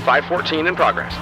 514 in progress.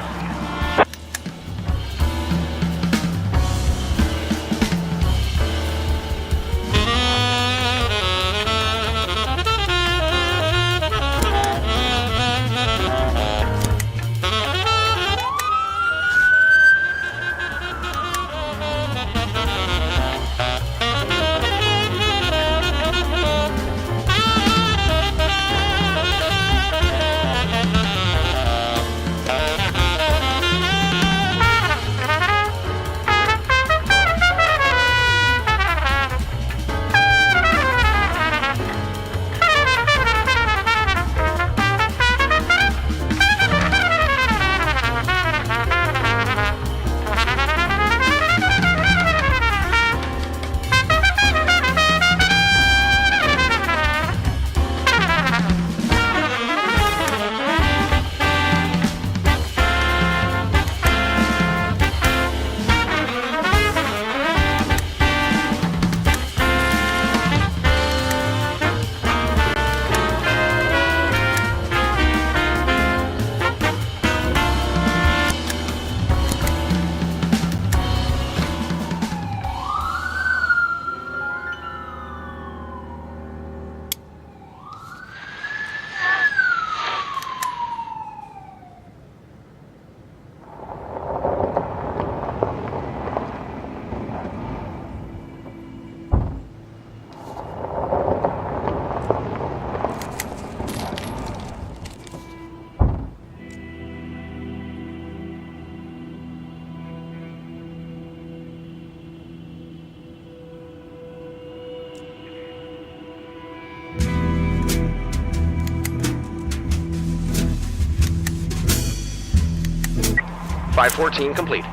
.514 complete.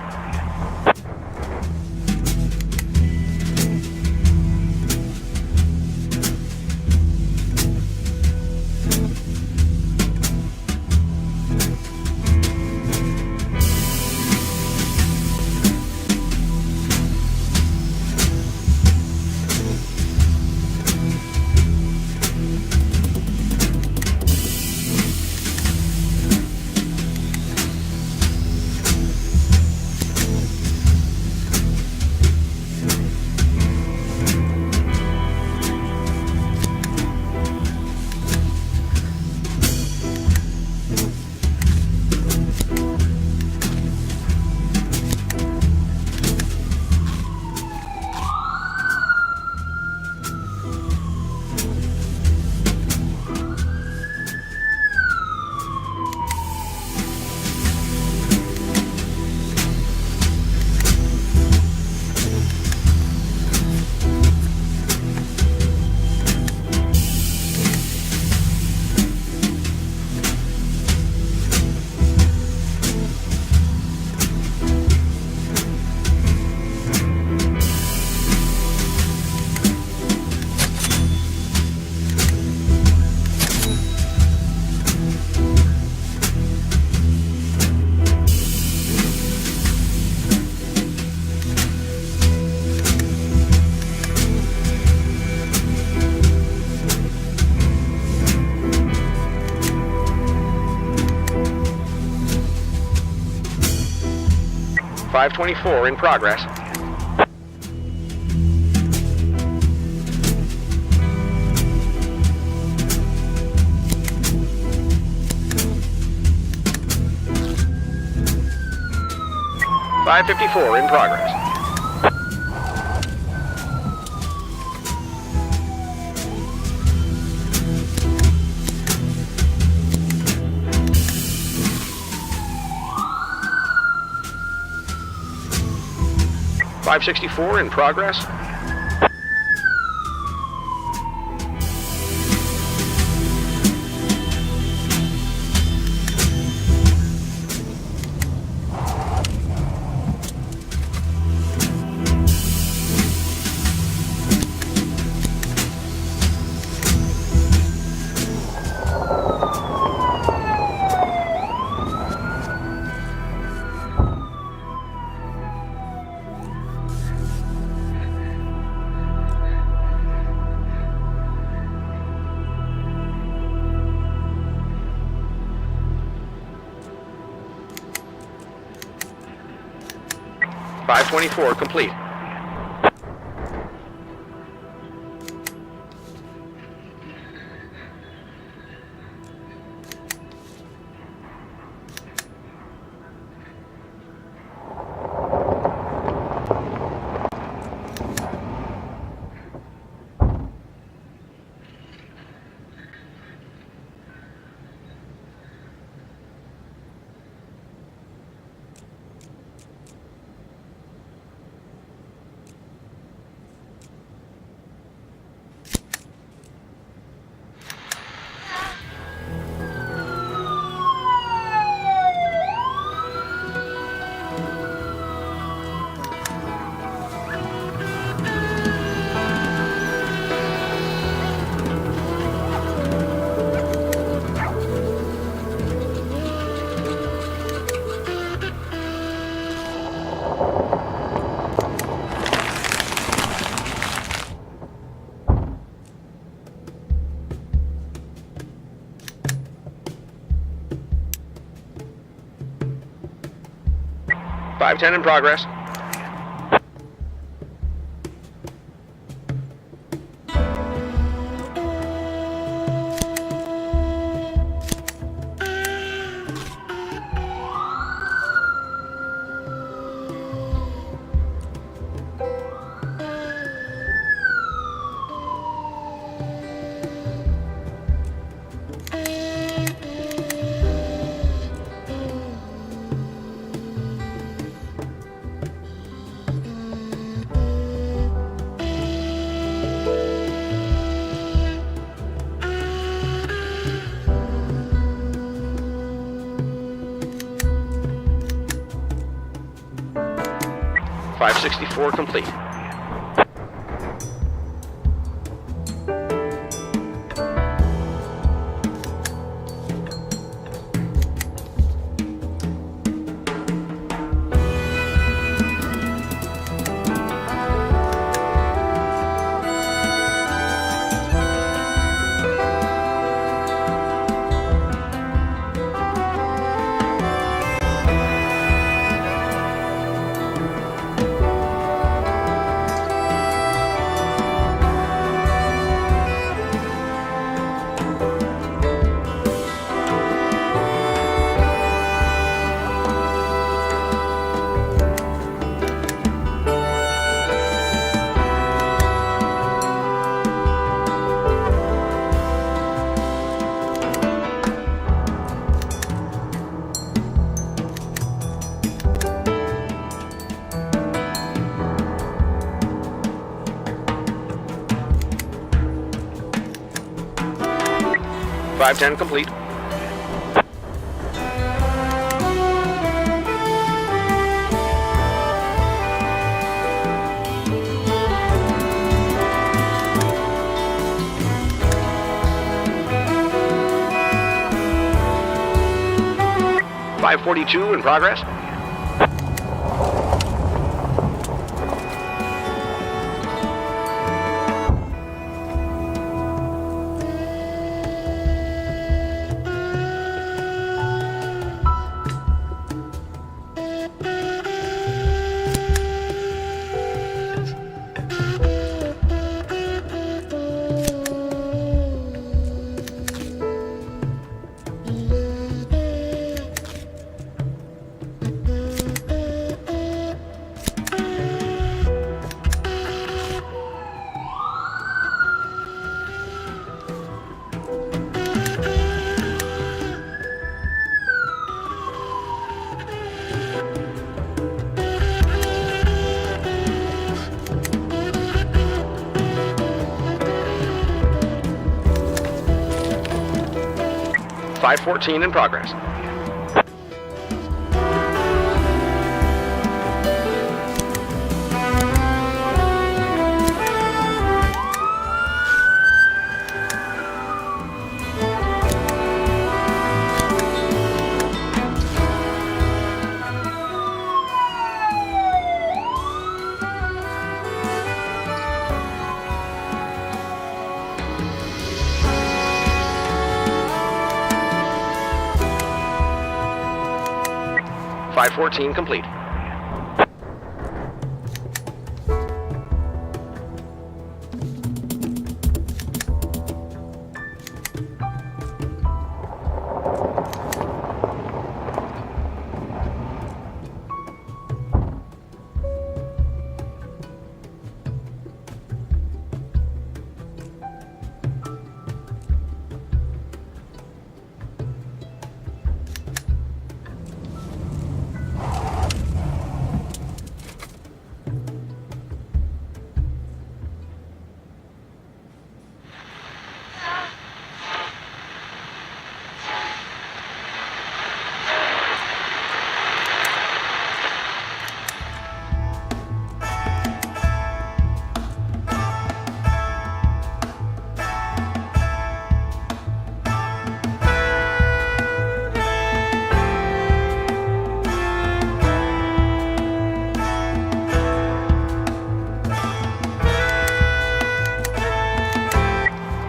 524 in progress. .554 in progress. .564 in progress. .524 complete. .510 in progress. .564 complete. .510 complete. .542 in progress. 514 in progress. Five 14 complete.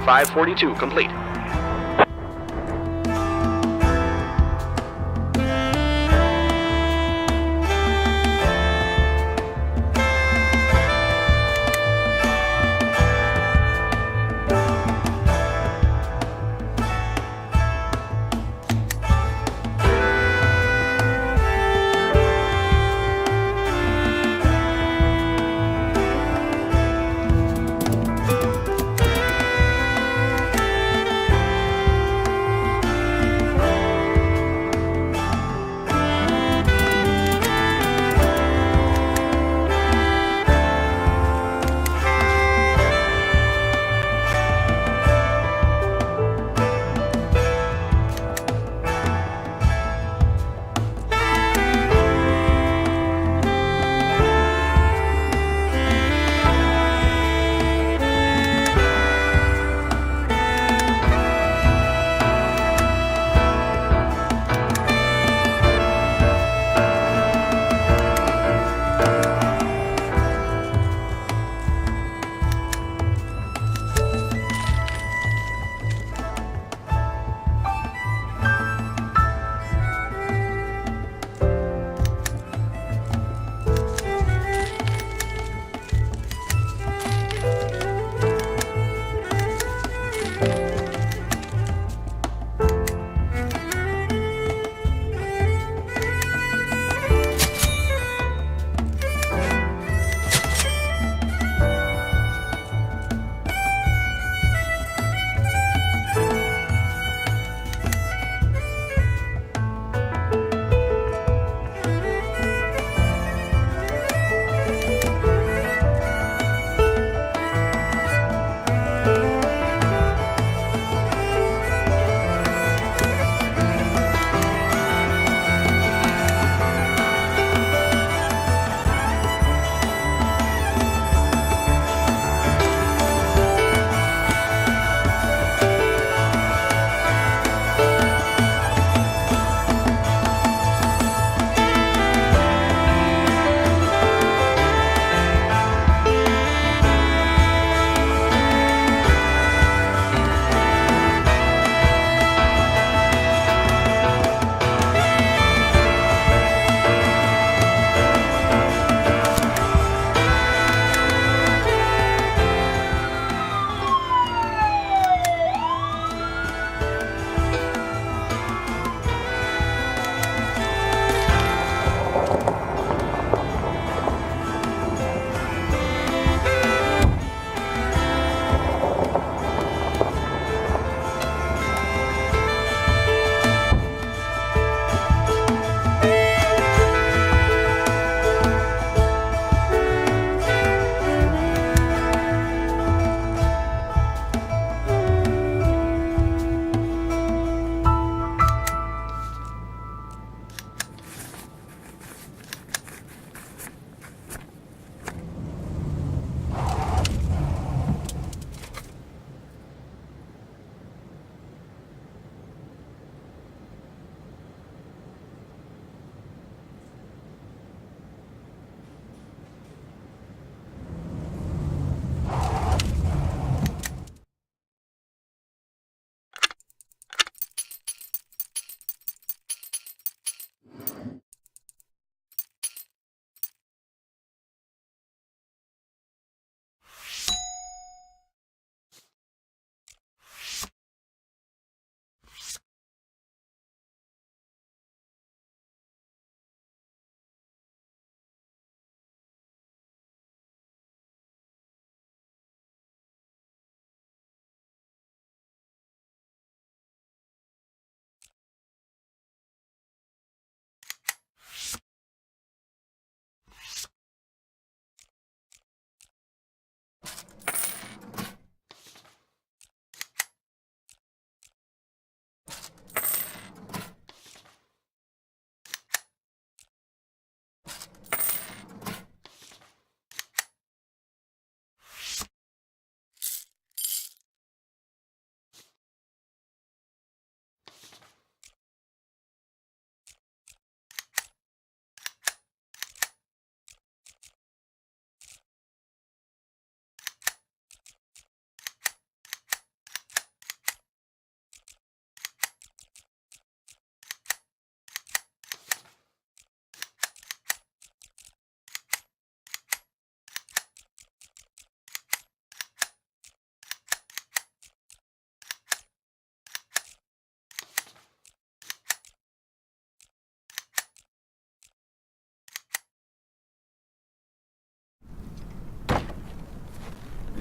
Five 42 complete.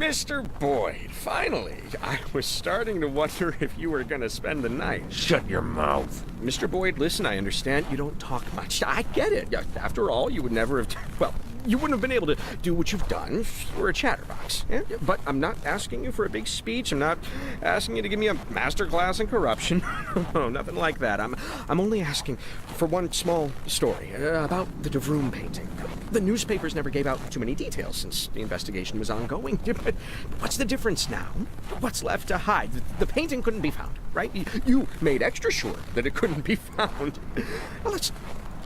Mr. Boyd, finally. I was starting to wonder if you were gonna spend the night. Shut your mouth. Mr. Boyd, listen, I understand you don't talk much. I get it. After all, you would never have... Well, you wouldn't have been able to do what you've done if you were a chatterbox. Yeah, but I'm not asking you for a big speech. I'm not asking you to give me a master class in corruption. No, nothing like that. I'm only asking for one small story about the DeVroom painting. The newspapers never gave out too many details since the investigation was ongoing. But what's the difference now? What's left to hide? The painting couldn't be found, right? You made extra sure that it couldn't be found. Well, let's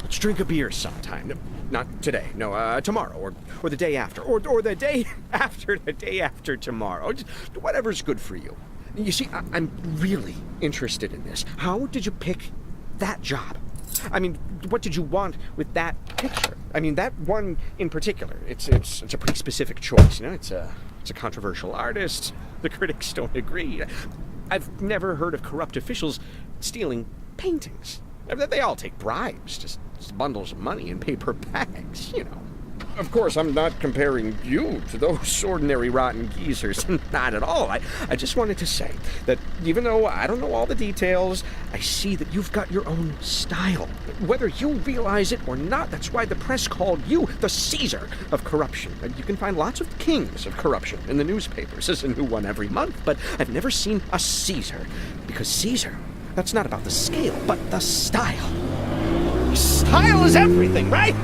drink a beer sometime. Not today, no, tomorrow, or the day after, or the day after tomorrow. Just whatever's good for you. You see, I'm really interested in this. How did you pick that job? I mean, what did you want with that picture? I mean, that one in particular. It's a pretty specific choice, you know? It's a controversial artist. The critics don't agree. I've never heard of corrupt officials stealing paintings. They all take bribes, just bundles of money in paper bags, you know. Of course, I'm not comparing you to those ordinary rotten geezers. Not at all. I just wanted to say that even though I don't know all the details, I see that you've got your own style. Whether you realize it or not, that's why the press called you the Caesar of corruption. You can find lots of kings of corruption in the newspapers. There's a new one every month, but I've never seen a Caesar. Because Caesar, that's not about the scale, but the style. Style is everything, right?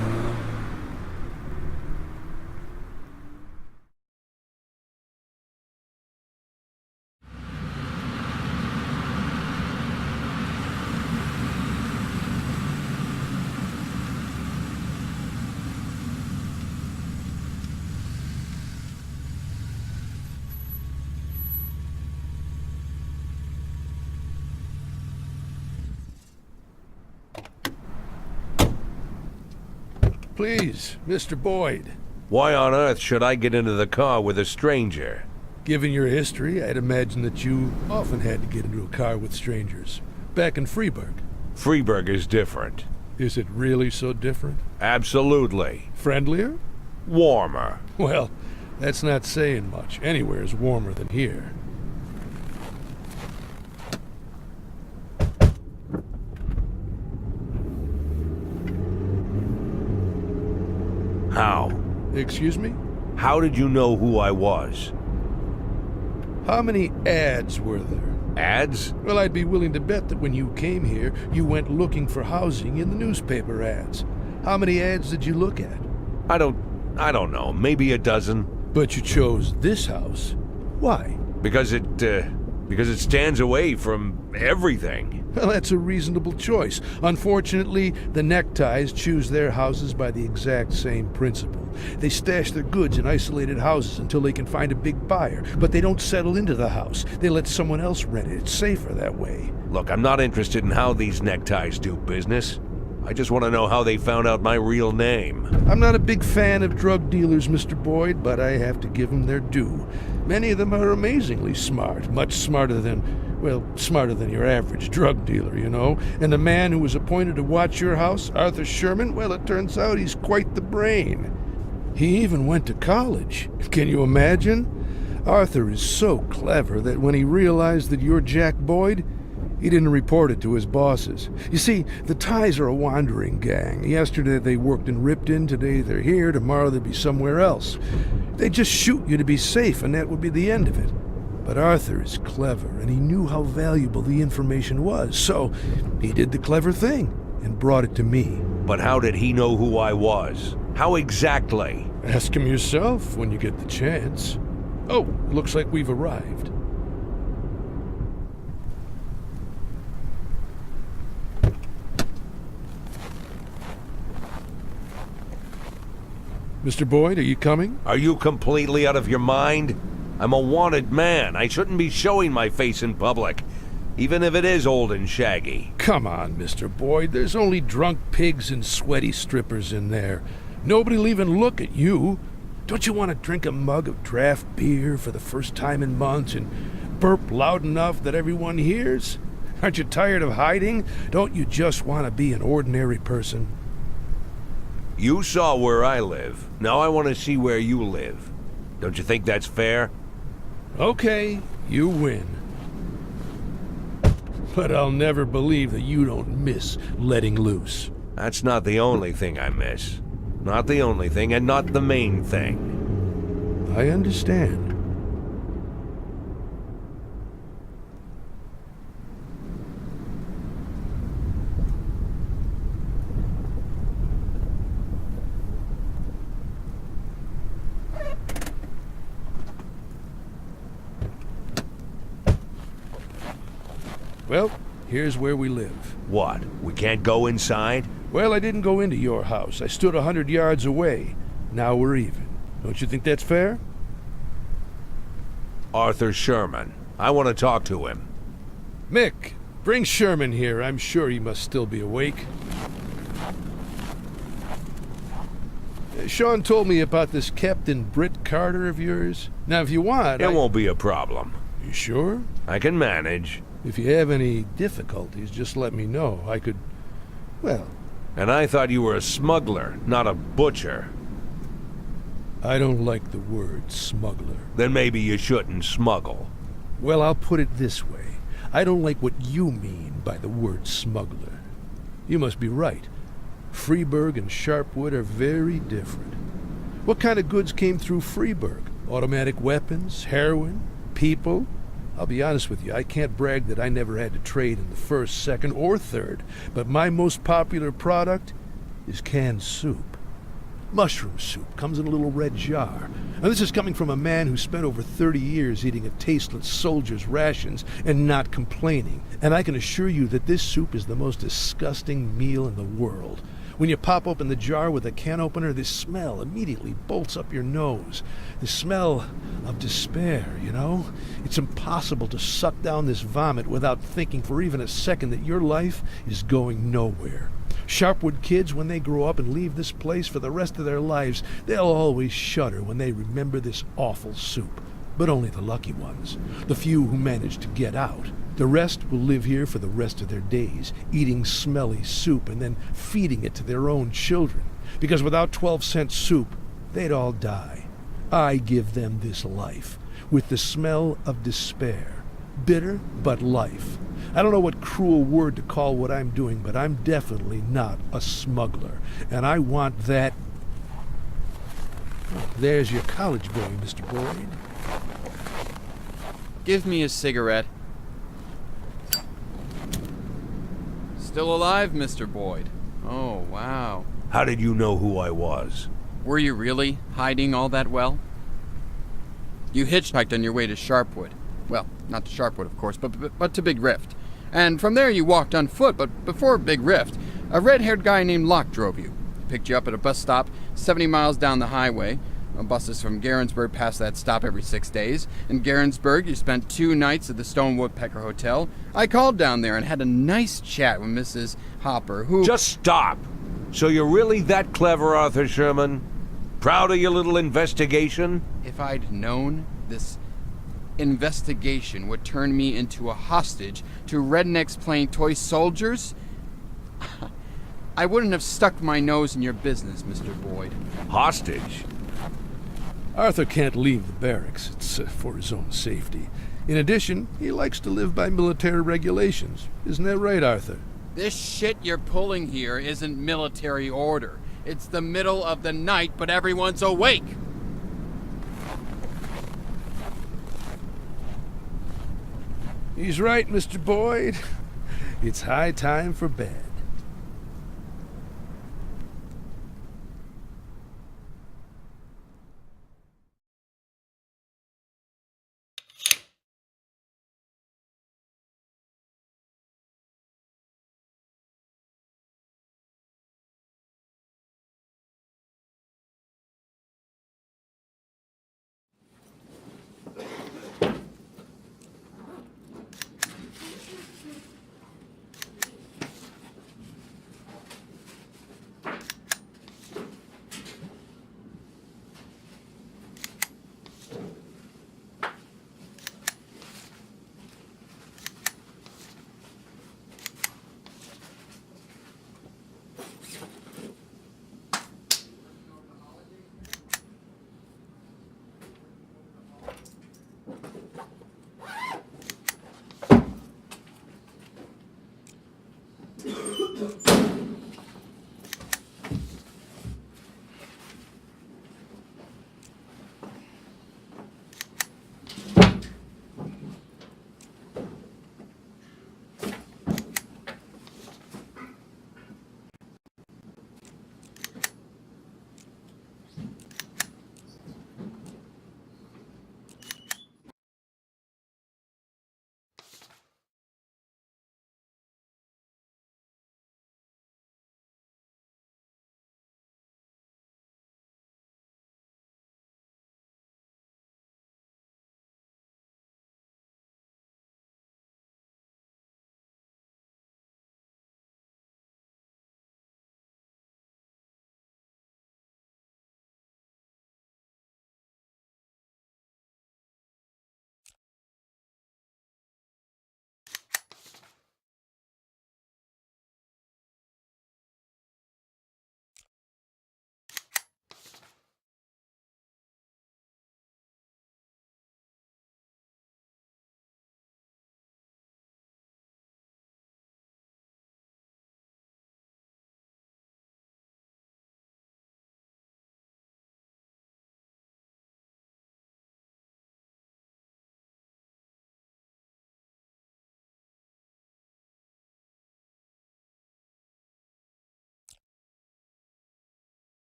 Please, Mr. Boyd. Why on earth should I get into the car with a stranger? Given your history, I'd imagine that you often had to get into a car with strangers. Back in Freeburg. Freeburg is different. Is it really so different? Absolutely. Friendlier? Warmer. Well, that's not saying much. Anywhere's warmer than here. How? Excuse me? How did you know who I was? How many ads were there? Ads? Well, I'd be willing to bet that when you came here, you went looking for housing in the newspaper ads. How many ads did you look at? I don't know. Maybe a dozen. But you chose this house. Why? Because it stands away from everything. Well, that's a reasonable choice. Unfortunately, the neckties choose their houses by the exact same principle. They stash their goods in isolated houses until they can find a big buyer, but they don't settle into the house. They let someone else rent it. It's safer that way. Look, I'm not interested in how these neckties do business. I just want to know how they found out my real name. I'm not a big fan of drug dealers, Mr. Boyd, but I have to give them their due. Many of them are amazingly smart, much smarter than your average drug dealer, you know. And the man who was appointed to watch your house, Arthur Sherman, well, it turns out he's quite the brain. He even went to college. Can you imagine? Arthur is so clever that when he realized that you're Jack Boyd, he didn't report it to his bosses. You see, the Ties are a wandering gang. Yesterday they worked in Ripton, today they're here, tomorrow they'll be somewhere else. They'd just shoot you to be safe, and that would be the end of it. But Arthur is clever, and he knew how valuable the information was, so he did the clever thing and brought it to me. But how did he know who I was? How exactly? Ask him yourself when you get the chance. Oh, looks like we've arrived. Mr. Boyd, are you coming? Are you completely out of your mind? I'm a wanted man. I shouldn't be showing my face in public, even if it is old and shaggy. Come on, Mr. Boyd. There's only drunk pigs and sweaty strippers in there. Nobody'll even look at you. Don't you want to drink a mug of draft beer for the first time in months and burp loud enough that everyone hears? Aren't you tired of hiding? Don't you just want to be an ordinary person? You saw where I live. Now I want to see where you live. Don't you think that's fair? Okay, you win. But I'll never believe that you don't miss letting loose. That's not the only thing I miss. Not the only thing, and not the main thing. I understand. Well, here's where we live. What? We can't go inside? Well, I didn't go into your house. I stood 100 yards away. Now we're even. Don't you think that's fair? Arthur Sherman. I want to talk to him. Mick, bring Sherman here. I'm sure he must still be awake. Sean told me about this Captain Britt Carter of yours. Now, if you want, It won't be a problem. You sure? I can manage. If you have any difficulties, just let me know. I could... well... And I thought you were a smuggler, not a butcher. I don't like the word smuggler. Then maybe you shouldn't smuggle. Well, I'll put it this way. I don't like what you mean by the word smuggler. You must be right. Freeburg and Sharpwood are very different. What kind of goods came through Freeburg? Automatic weapons? Heroin? People? I'll be honest with you, I can't brag that I never had to trade in the first, second, or third, but my most popular product is canned soup. Mushroom soup comes in a little red jar. Now this is coming from a man who spent over 30 years eating a tasteless soldier's rations and not complaining. And I can assure you that this soup is the most disgusting meal in the world. When you pop open the jar with a can opener, this smell immediately bolts up your nose. The smell of despair, you know? It's impossible to suck down this vomit without thinking for even a second that your life is going nowhere. Sharpwood kids, when they grow up and leave this place for the rest of their lives, they'll always shudder when they remember this awful soup. But only the lucky ones, the few who manage to get out. The rest will live here for the rest of their days, eating smelly soup and then feeding it to their own children. Because without 12-cent soup, they'd all die. I give them this life, with the smell of despair. Bitter, but life. I don't know what cruel word to call what I'm doing, but I'm definitely not a smuggler. And I want that... Oh, there's your college boy, Mr. Boyd. Give me a cigarette. Still alive, Mr. Boyd. Oh, wow. How did you know who I was? Were you really hiding all that well? You hitchhiked on your way to Sharpwood. Well, not to Sharpwood, of course, but to Big Rift. And from there you walked on foot, but before Big Rift, a red-haired guy named Locke drove you. He picked you up at a bus stop 70 miles down the highway. Buses from Garensburg pass that stop every 6 days. In Garensburg, you spent 2 nights at the Stone Woodpecker Hotel. I called down there and had a nice chat with Mrs. Hopper, who... Just stop! So you're really that clever, Arthur Sherman? Proud of your little investigation? If I'd known this investigation would turn me into a hostage to rednecks playing toy soldiers, I wouldn't have stuck my nose in your business, Mr. Boyd. Hostage? Arthur can't leave the barracks. It's for his own safety. In addition, he likes to live by military regulations. Isn't that right, Arthur? This shit you're pulling here isn't military order. It's the middle of the night, but everyone's awake. He's right, Mr. Boyd. It's high time for bed.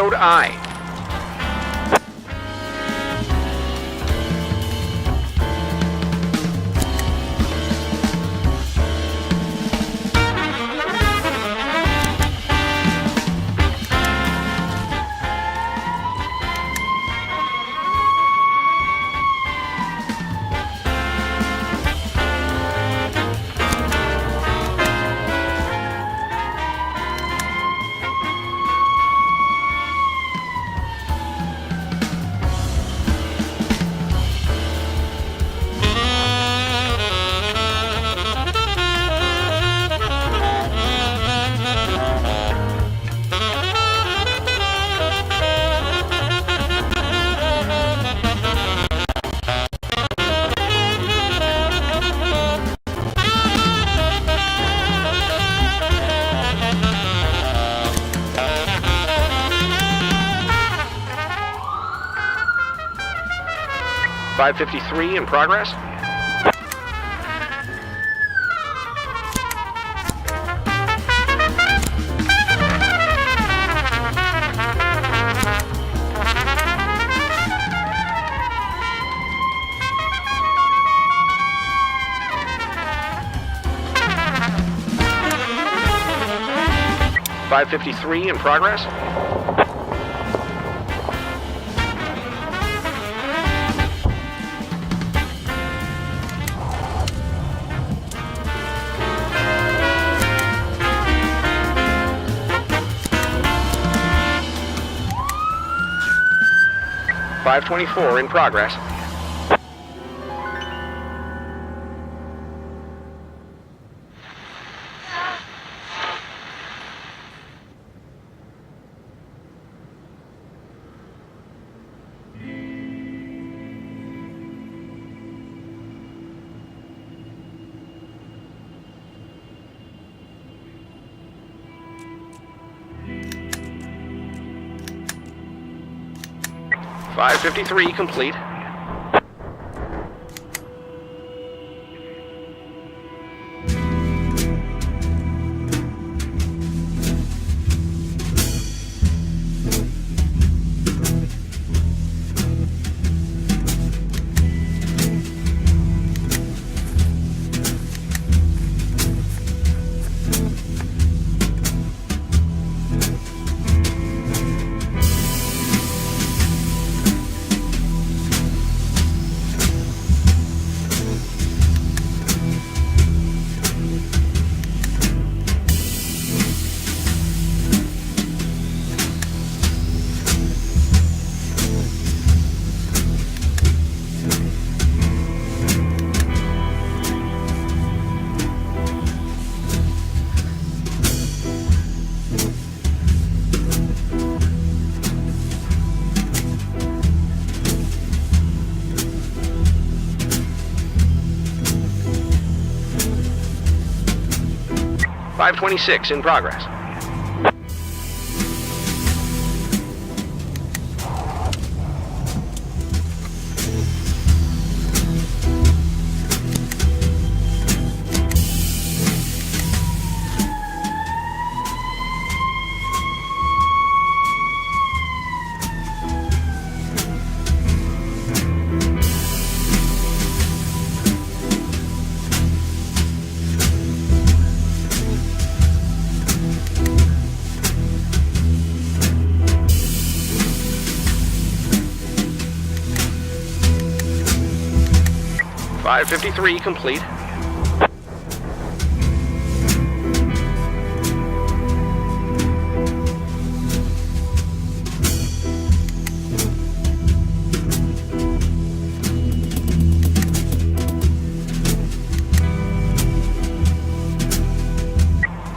Code I. .553 in progress. .553 in progress. .524 in progress. .553 complete. .526 in progress. .553 complete.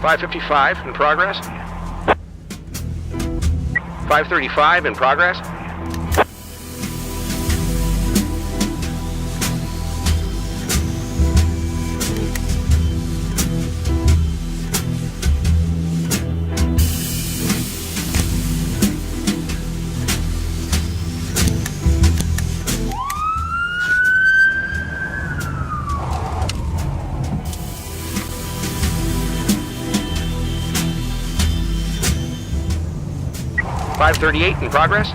.555 in progress. 535 in progress. 538 in progress.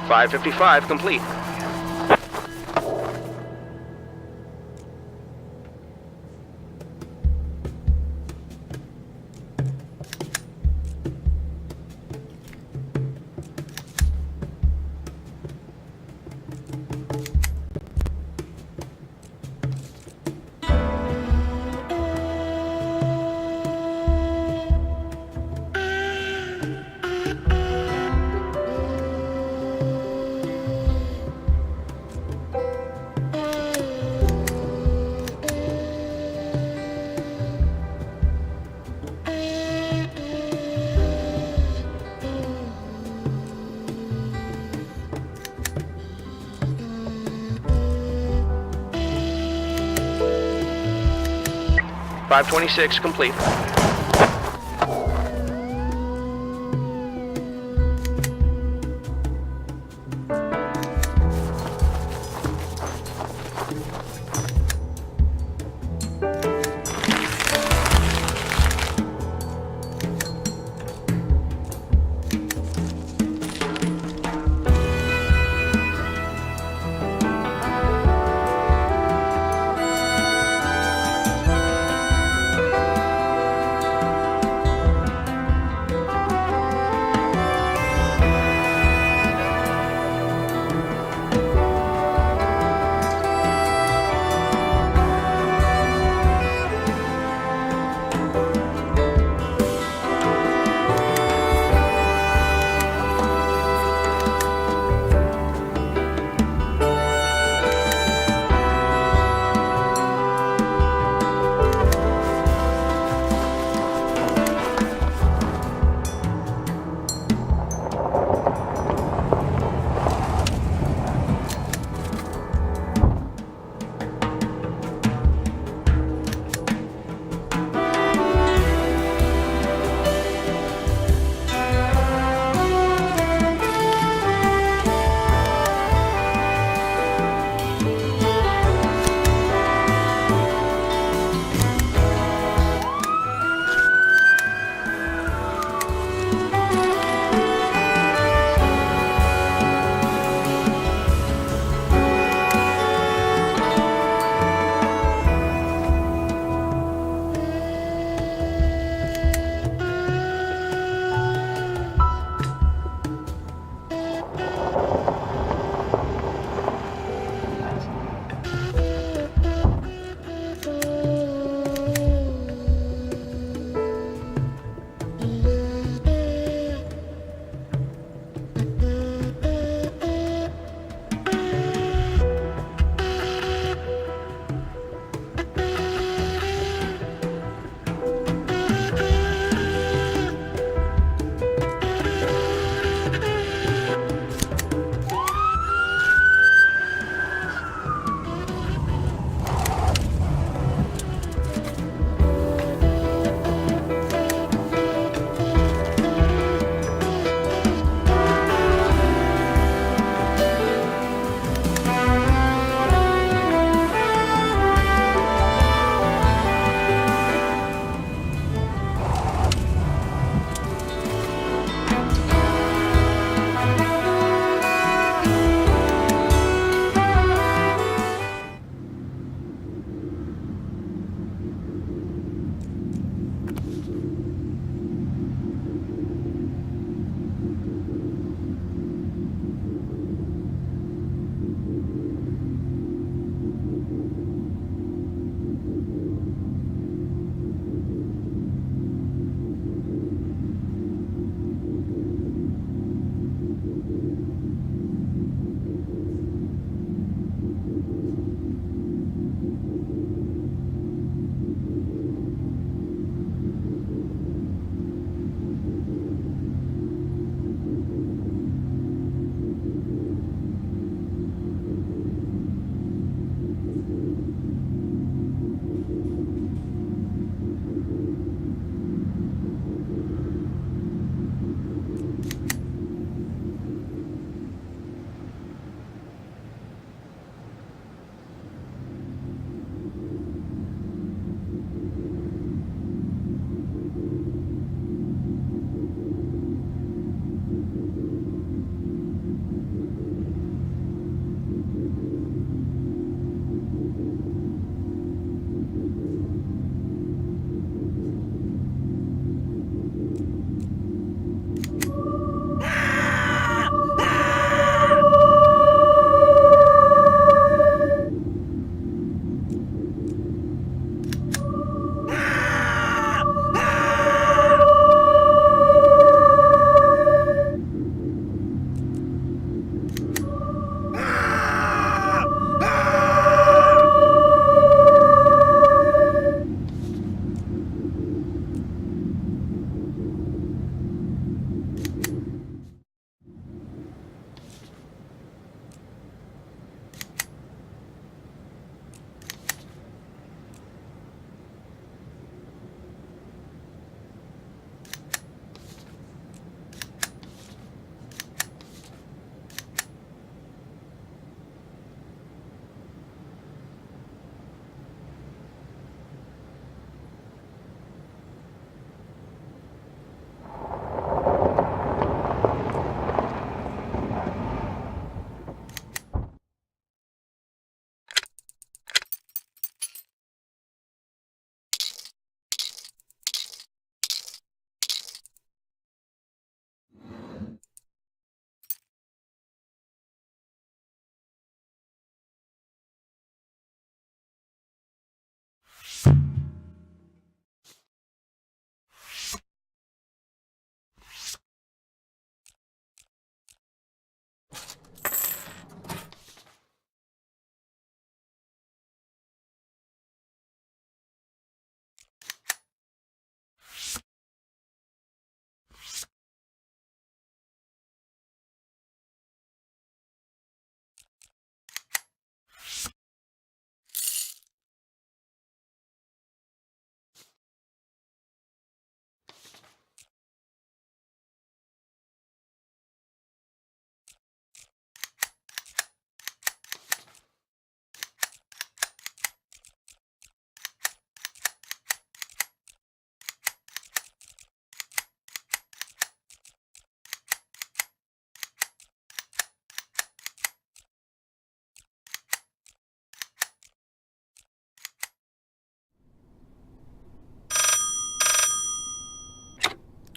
.555 complete. .526 complete.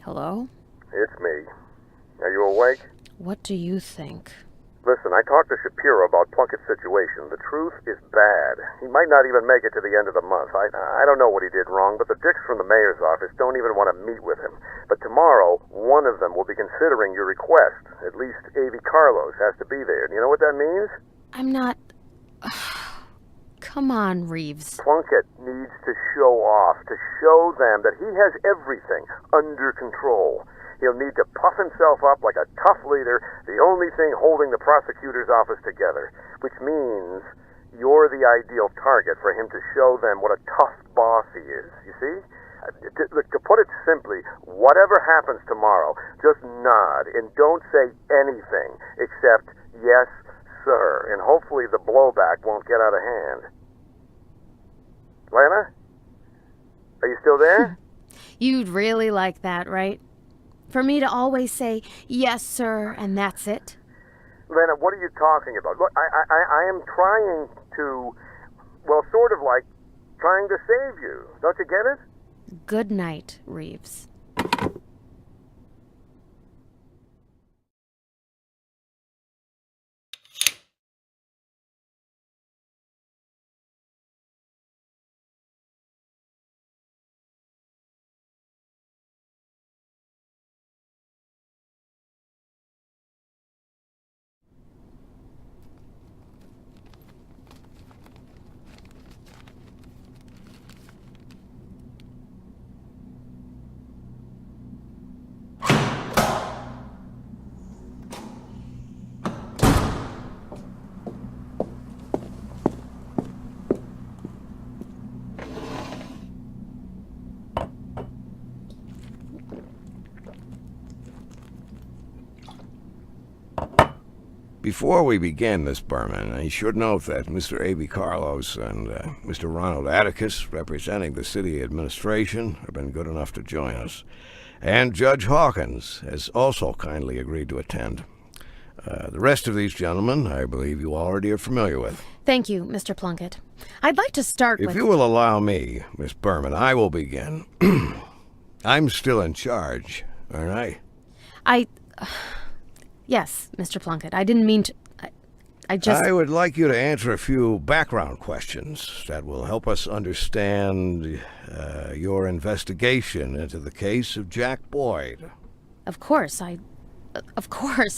Hello? It's me. Are you awake? What do you think? Listen, I talked to Shapiro about Plunkett's situation. The truth is bad. He might not even make it to the end of the month. I don't know what he did wrong, but the dicks from the mayor's office don't even want to meet with him. But tomorrow, one of them will be considering your request. At least A.V. Carlos has to be there. Do you know what that means? I'm not... Come on, Reeves. Plunkett needs to show off, to show them that he has everything under control. He'll need to puff himself up like a tough leader, the only thing holding the prosecutor's office together, which means you're the ideal target for him to show them what a tough boss he is, you see? To put it simply, whatever happens tomorrow, just nod and don't say anything except, yes, sir, and hopefully the blowback won't get out of hand. Lana? Are you still there? You'd really like that, right? For me to always say, yes, sir, and that's it? Lana, what are you talking about? Look, I am trying to, well, sort of like trying to save you. Don't you get it? Good night, Reeves. Before we begin, Miss Berman, I should note that Mr. A.B. Carlos and Mr. Ronald Atticus, representing the city administration, have been good enough to join us. And Judge Hawkins has also kindly agreed to attend. The rest of these gentlemen, I believe you already are familiar with. Thank you, Mr. Plunkett. I'd like to start with... If you will allow me, Miss Berman, I will begin. I'm still in charge, aren't I? Yes, Mr. Plunkett. I didn't mean to... I would like you to answer a few background questions that will help us understand your investigation into the case of Jack Boyd. Of course,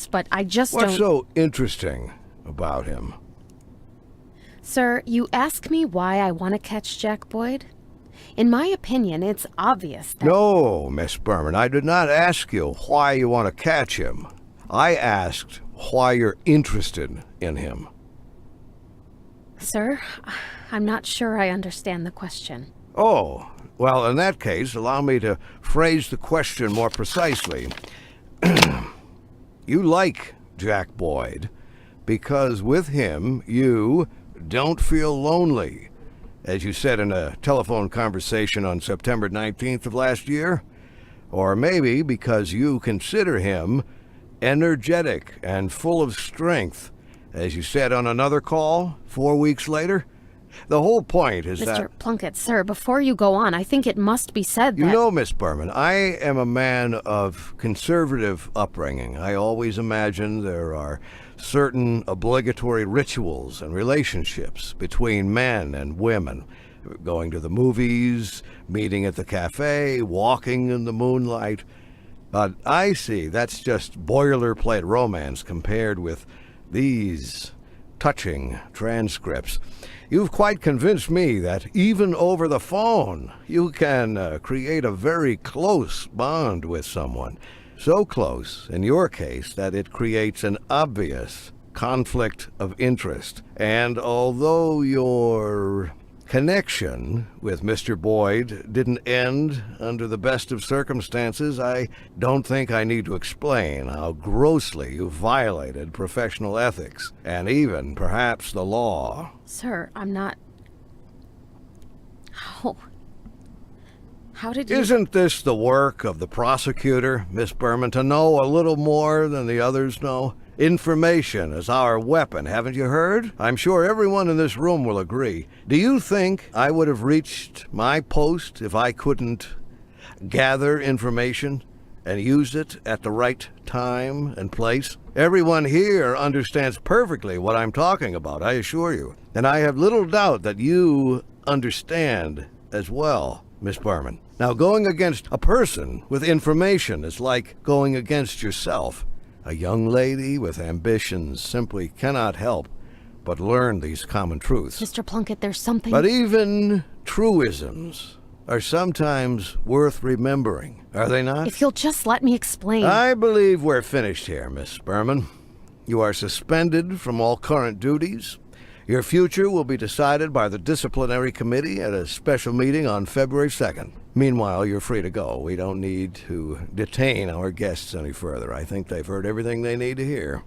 but I just don't... What's so interesting about him? Sir, you ask me why I want to catch Jack Boyd? In my opinion, it's obvious that... No, Miss Berman, I did not ask you why you want to catch him. I asked why you're interested in him. Sir, I'm not sure I understand the question. Oh, well, in that case, allow me to phrase the question more precisely. You like Jack Boyd because with him you don't feel lonely, as you said in a telephone conversation on September 19th of last year. Or maybe because you consider him energetic and full of strength, as you said on another call 4 weeks later. The whole point is that... Mr. Plunkett, sir, before you go on, I think it must be said that... You know, Miss Berman, I am a man of conservative upbringing. I always imagine there are certain obligatory rituals and relationships between men and women. Going to the movies, meeting at the cafe, walking in the moonlight. But I see that's just boilerplate romance compared with these touching transcripts. You've quite convinced me that even over the phone, you can create a very close bond with someone. So close, in your case, that it creates an obvious conflict of interest. And although your connection with Mr. Boyd didn't end under the best of circumstances, I don't think I need to explain how grossly you violated professional ethics, and even, perhaps, the law. Sir, I'm not... How did you... Isn't this the work of the prosecutor, Miss Berman, to know a little more than the others know? Information is our weapon, haven't you heard? I'm sure everyone in this room will agree. Do you think I would have reached my post if I couldn't gather information? and use it at the right time and place? Everyone here understands perfectly what I'm talking about, I assure you. And I have little doubt that you understand as well, Miss Berman. Now, going against a person with information is like going against yourself. A young lady with ambitions simply cannot help but learn these common truths. Mr. Plunkett, there's something... But even truisms are sometimes worth remembering, are they not? If you'll just let me explain... I believe we're finished here, Miss Berman. You are suspended from all current duties. Your future will be decided by the disciplinary committee at a special meeting on February 2nd. Meanwhile, you're free to go. We don't need to detain our guests any further. I think they've heard everything they need to hear.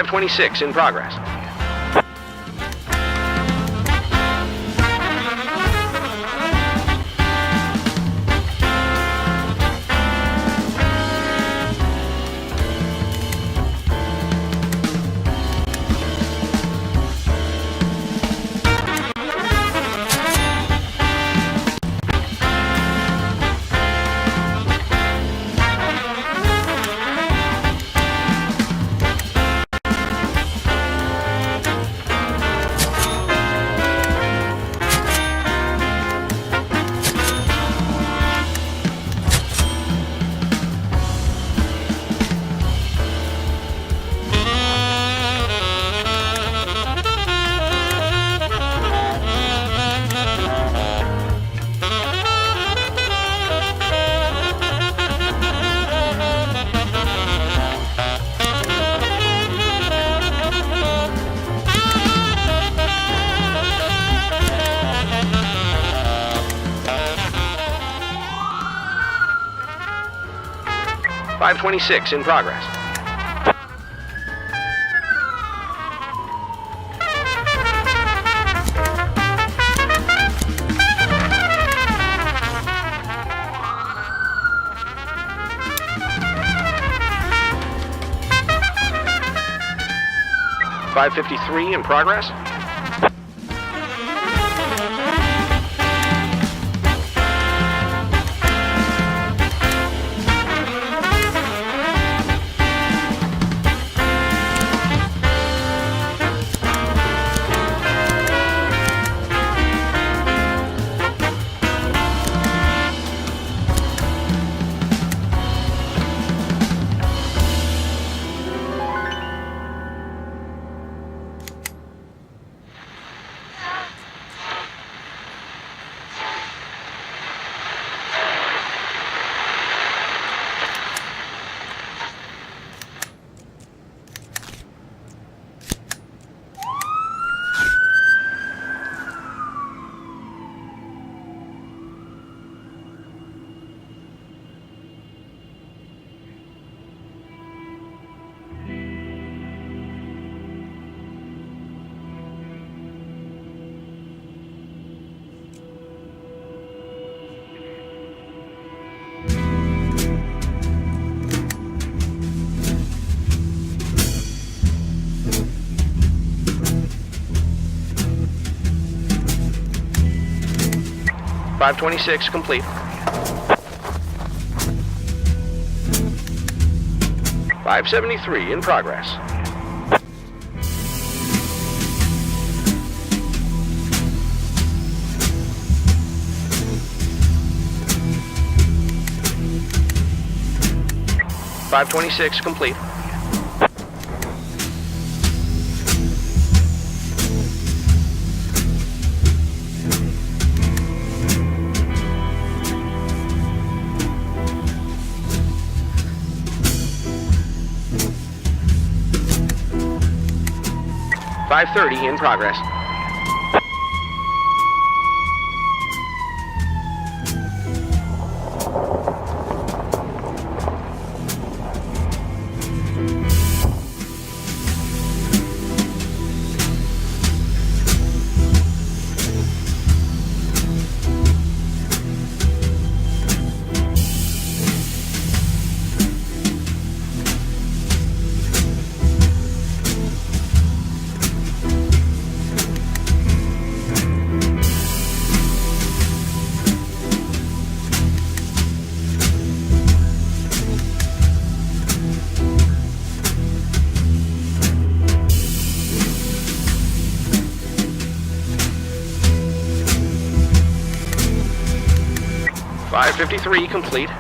526 in progress. .526 in progress. .553 in progress. .526 complete. .573 in progress. .526 complete. .530 in progress. .553 complete.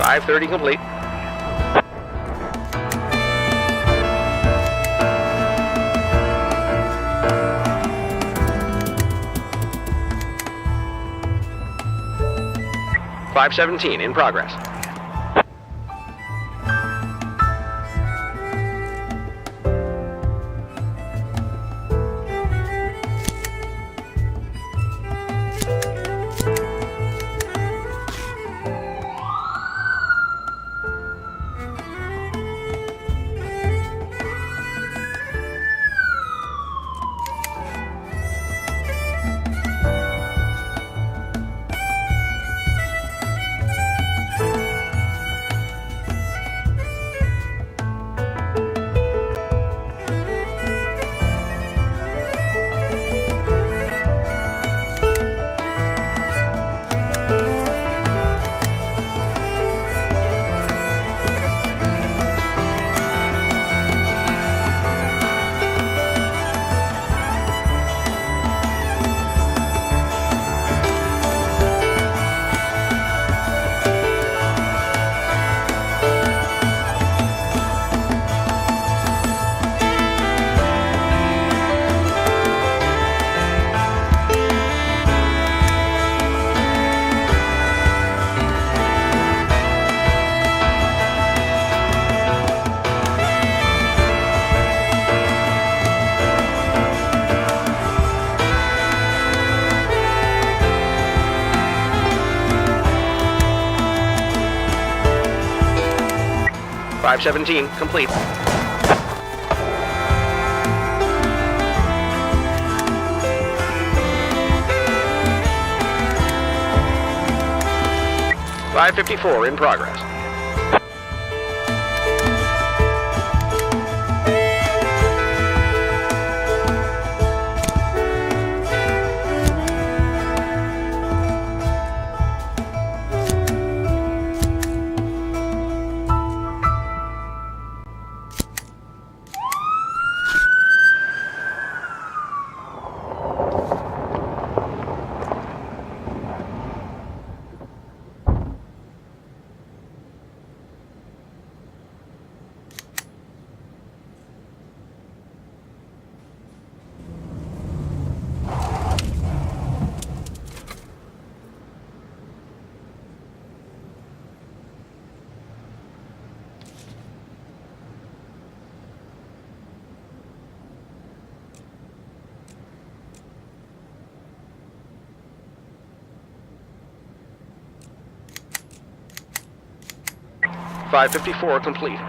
530 complete. .517 in progress. .517 complete. .554 in progress. .554 complete.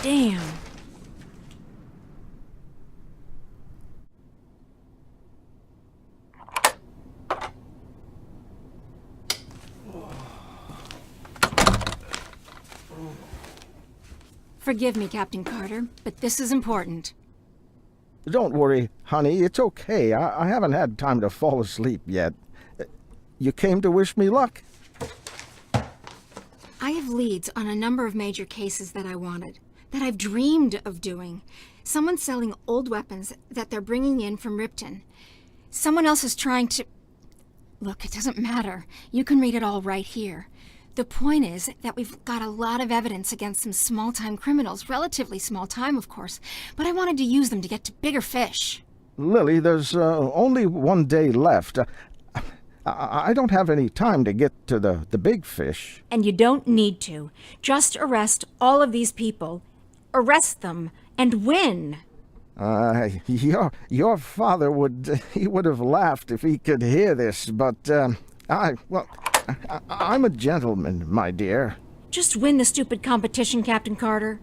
Damn. Forgive me, Captain Carter, but this is important. Don't worry, honey. It's okay. I haven't had time to fall asleep yet. You came to wish me luck? I have leads on a number of major cases that I wanted, that I've dreamed of doing. Someone's selling old weapons that they're bringing in from Ripton. Someone else is trying to... Look, it doesn't matter. You can read it all right here. The point is that we've got a lot of evidence against some small-time criminals, relatively small time, of course, but I wanted to use them to get to bigger fish. Lily, there's only one day left. I don't have any time to get to the big fish. And you don't need to. Just arrest all of these people. Arrest them and win. Your father would have laughed if he could hear this, but I'm a gentleman, my dear. Just win the stupid competition, Captain Carter.